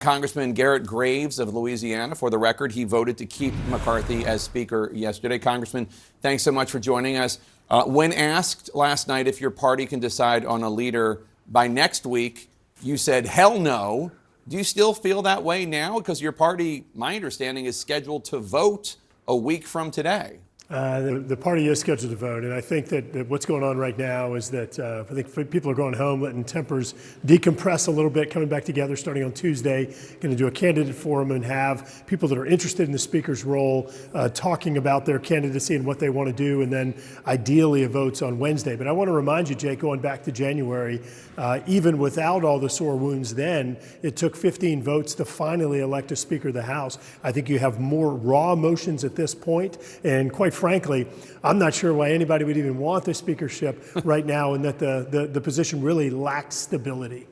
Congressman Garrett Graves of Louisiana. For the record, he voted to keep McCarthy as Speaker yesterday. Congressman, thanks so much for joining us. When asked last night if your party can decide on a leader by next week, you said, hell no. Do you still feel that way now? Because your party, my understanding, is scheduled to vote a week from today. The party is scheduled to vote, and I think that what's going on right now is that I think people are going home, letting tempers decompress a little bit, coming back together starting on Tuesday. Going to do a candidate forum and have people that are interested in the speaker's role talking about their candidacy and what they want to do, and then ideally a vote's on Wednesday. But I want to remind you, Jake, going back to January, even without all the sore wounds then, it took 15 votes to finally elect a Speaker of the House. I think you have more raw emotions at this point, and quite frankly, I'm not sure why anybody would even want the speakership right now, and that the position really lacks stability.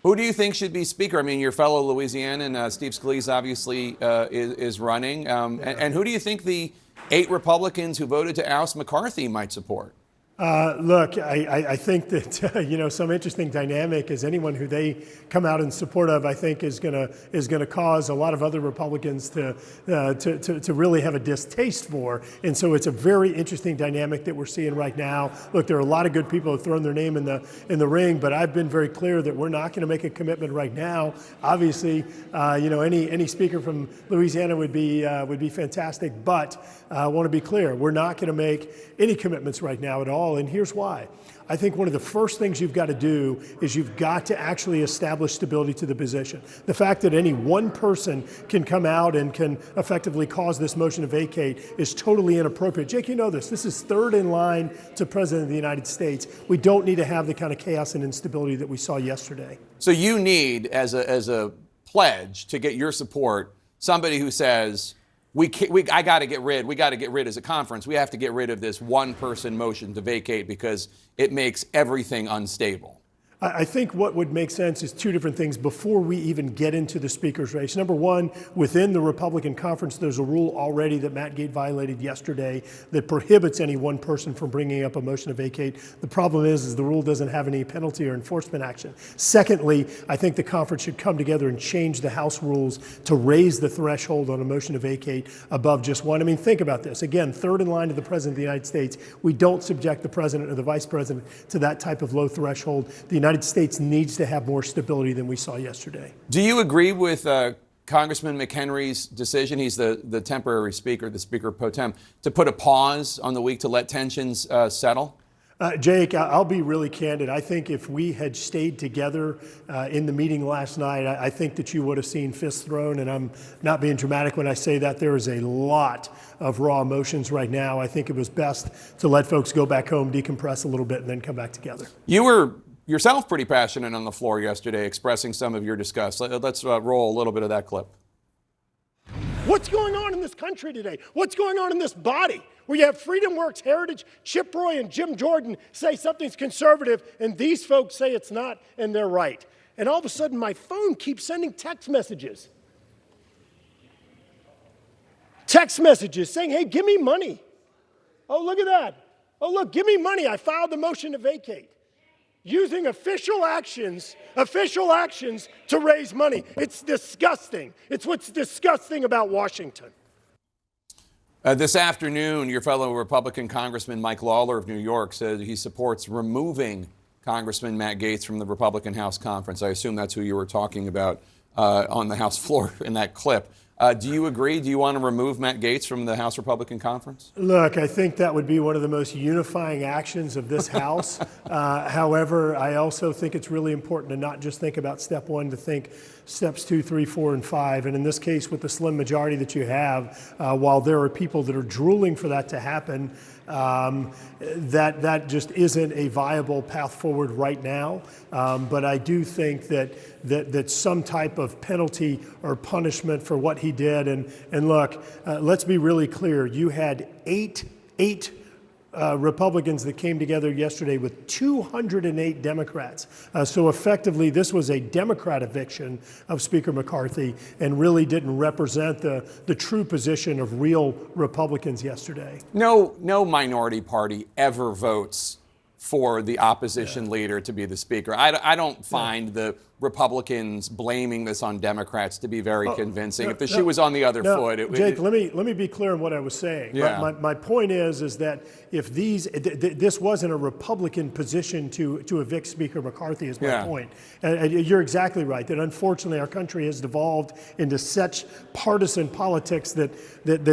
Who do you think should be Speaker? I mean, your fellow Louisianan, Steve Scalise, obviously is running. And who do you think the 8 Republicans who voted to oust McCarthy might support? Look, I think that some interesting dynamic is anyone who they come out in support of, I think, is gonna cause a lot of other Republicans to really have a distaste for. And so it's a very interesting dynamic that we're seeing right now. Look, there are a lot of good people who have thrown their name in the ring, but I've been very clear that we're not going to make a commitment right now. Obviously, any speaker from Louisiana would be fantastic, but I want to be clear, we're not going to make any commitments right now at all. And here's why. I think one of the first things you've got to do is you've got to actually establish stability to the position. The fact that any one person can come out and can effectively cause this motion to vacate is totally inappropriate. Jake, you know this. This is third in line to President of the United States. We don't need to have the kind of chaos and instability that we saw yesterday. So you need, as a pledge to get your support, somebody who says, we got to get rid as a conference. We have to get rid of this one-person motion to vacate because it makes everything unstable. I think what would make sense is 2 different things before we even get into the speaker's race. Number one, within the Republican conference, there's a rule already that Matt Gaetz violated yesterday that prohibits any one person from bringing up a motion to vacate. The problem is the rule doesn't have any penalty or enforcement action. Secondly, I think the conference should come together and change the House rules to raise the threshold on a motion to vacate above just 1. I mean, think about this. Again, third in line to the President of the United States. We don't subject the President or the Vice President to that type of low threshold. The United States needs to have more stability than we saw yesterday. Do you agree with Congressman McHenry's decision? He's the temporary speaker, the Speaker pro tem, to put a pause on the week to let tensions settle? Jake, I'll be really candid. I think if we had stayed together in the meeting last night, I think that you would have seen fists thrown, and I'm not being dramatic when I say that. There is a lot of raw emotions right now. I think it was best to let folks go back home, decompress a little bit, and then come back together. You were yourself pretty passionate on the floor yesterday, expressing some of your disgust. Let's roll a little bit of that clip. What's going on in this country today? What's going on in this body? Where you have Freedom Works, Heritage, Chip Roy, and Jim Jordan say something's conservative, and these folks say it's not, and they're right. And all of a sudden, my phone keeps sending text messages. Text messages saying, hey, give me money. Oh, look at that. Oh, look, give me money. I filed the motion to vacate. Using official actions to raise money. It's disgusting. It's what's disgusting about Washington. This afternoon, your fellow Republican Congressman Mike Lawler of New York said he supports removing Congressman Matt Gaetz from the Republican House Conference. I assume that's who you were talking about on the House floor in that clip. Do you agree? Do you want to remove Matt Gaetz from the House Republican Conference? Look, I think that would be one of the most unifying actions of this House. However, I also think it's really important to not just think about step 1, to think steps 2, 3, 4, and 5. And in this case, with the slim majority that you have, while there are people that are drooling for that to happen, that just isn't a viable path forward right now. But I do think that some type of penalty or punishment for what he did. And look, let's be really clear. You had eight Republicans that came together yesterday with 208 Democrats. So effectively, this was a Democrat eviction of Speaker McCarthy and really didn't represent the true position of real Republicans yesterday. No minority party ever votes for the opposition leader to be the speaker. I don't find the Republicans blaming this on Democrats to be very convincing. If the no, shoe was on the other foot, Jake, let me be clear on what I was saying. Yeah. My point is that if this wasn't a Republican position to evict Speaker McCarthy is my point. And you're exactly right that unfortunately our country has devolved into such partisan politics that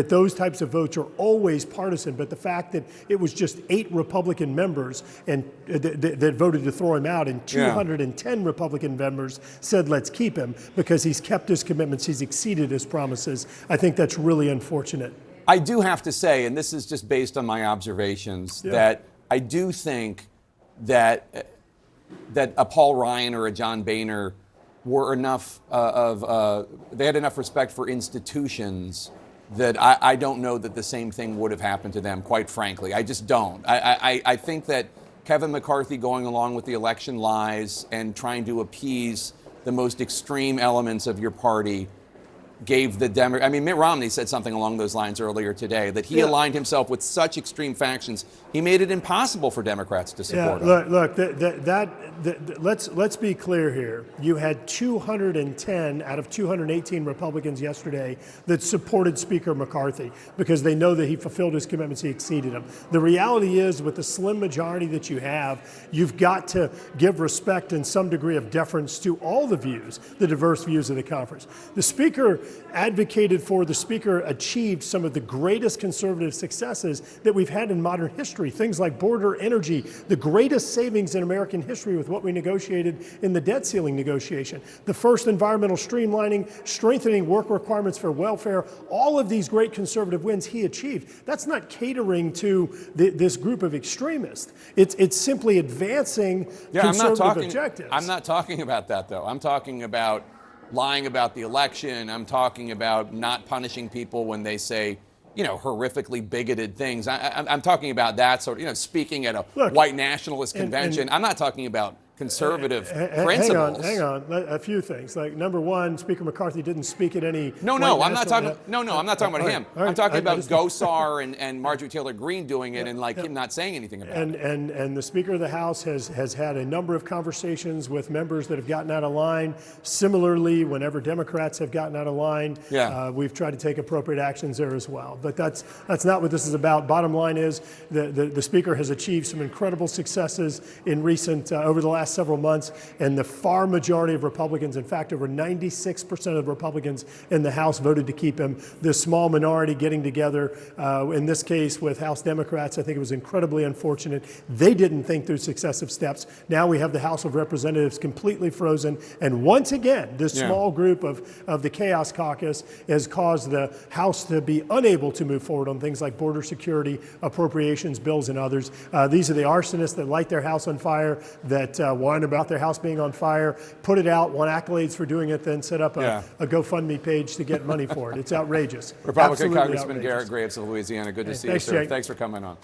those types of votes are always partisan. But the fact that it was just 8 Republican members and that voted to throw him out, and 210 Republican members said let's keep him because he's kept his commitments, he's exceeded his promises. I think that's really unfortunate. I do have to say, and this is just based on my observations, that I do think that a Paul Ryan or a John Boehner were enough they had enough respect for institutions that I don't know that the same thing would have happened to them, quite frankly. I just don't. I think that Kevin McCarthy going along with the election lies and trying to appease the most extreme elements of your party gave the Democrats. I mean, Mitt Romney said something along those lines earlier today, that he aligned himself with such extreme factions, he made it impossible for Democrats to support him. Look, let's be clear here. You had 210 out of 218 Republicans yesterday that supported Speaker McCarthy because they know that he fulfilled his commitments, he exceeded them. The reality is, with the slim majority that you have, you've got to give respect and some degree of deference to all the views, the diverse views of the conference. The Speaker advocated for, the Speaker achieved some of the greatest conservative successes that we've had in modern history. Things like border energy, the greatest savings in American history with what we negotiated in the debt ceiling negotiation, the first environmental streamlining, strengthening work requirements for welfare, all of these great conservative wins he achieved. That's not catering to this group of extremists. It's simply advancing conservative objectives. I'm not talking about that, though. I'm talking about lying about the election. I'm talking about not punishing people when they say, horrifically bigoted things. I'm talking about that sort of, speaking at a white nationalist convention. I'm not talking about conservative principles. Hang on. A few things. Like, number one, Speaker McCarthy didn't speak at any. I'm not talking about him. I'm talking about Gosar and Marjorie Taylor Greene doing it, and him not saying anything about it. And the Speaker of the House has had a number of conversations with members that have gotten out of line. Similarly, whenever Democrats have gotten out of line, we've tried to take appropriate actions there as well. But that's not what this is about. Bottom line is the Speaker has achieved some incredible successes in recent over the last several months, and the far majority of Republicans, in fact, over 96% of Republicans in the House voted to keep him. This small minority getting together, in this case with House Democrats, I think it was incredibly unfortunate. They didn't think through successive steps. Now we have the House of Representatives completely frozen, and once again, this small group of the Chaos Caucus has caused the House to be unable to move forward on things like border security, appropriations bills, and others. These are the arsonists that light their house on fire, that whine about their house being on fire, put it out, want accolades for doing it, then set up a GoFundMe page to get money for it. It's outrageous. Republican Congressman Garrett Graves of Louisiana, good to see you, sir. Jake. Thanks for coming on.